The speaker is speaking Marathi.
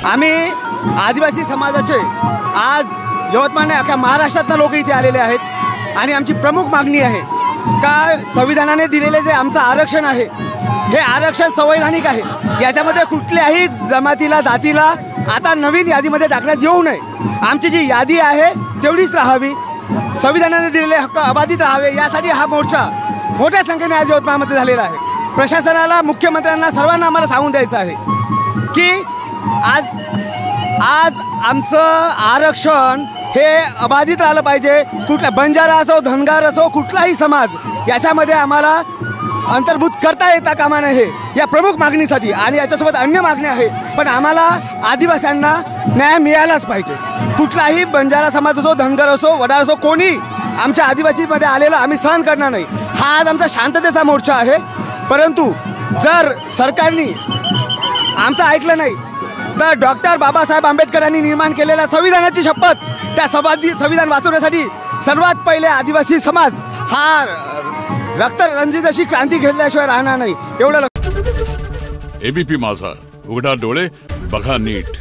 आम्ही आदिवासी समाजाचे आज यवतमाळ अख्ख्या महाराष्ट्रातनं लोक इथे आलेले आहेत आणि आमची प्रमुख मागणी आहे का संविधानाने दिलेले जे आमचं आरक्षण आहे हे आरक्षण संवैधानिक आहे। याच्यामध्ये कुठल्याही जमातीला जातीला आता नवीन यादीमध्ये टाकण्यात येऊ नये। आमची जी यादी आहे तेवढीच राहावी, संविधानाने दिलेले हक्क अबाधित राहावे यासाठी हा मोर्चा मोठ्या संख्येने आज यवतमाळमध्ये झालेला आहे। प्रशासनाला, मुख्यमंत्र्यांना, सर्वांना आम्हाला सांगून द्यायचं आहे की आज आमचं आरक्षण हे अबाधित राहिलं पाहिजे। कुठला बंजारा असो, धनगर असो, कुठलाही समाज याच्यामध्ये आम्हाला अंतर्भूत करता येता कामा नये या प्रमुख मागणीसाठी। आणि याच्यासोबत अन्य मागण्या आहे, पण आम्हाला आदिवासींना न्याय मिळालाच पाहिजे। कुठलाही बंजारा समाज असो, धनगर असो, वडार असो, कोणी आमच्या आदिवासीमध्ये आलेलं आम्ही सहन करणार नाही। हा आज आमचा शांततेचा मोर्चा आहे। परंतु जर सरकारने आमचं ऐकलं नाही तर डॉक्टर बाबासाहेब आंबेडकरांनी निर्माण केलेल्या संविधानाची शपथ, त्या संविधान वाचवण्यासाठी सर्वात पहिले आदिवासी समाज हा रक्तरंजित अशी क्रांती घेतल्याशिवाय राहणार नाही। एवढं एबीपी माझा, उघडा डोळे बघा नीट।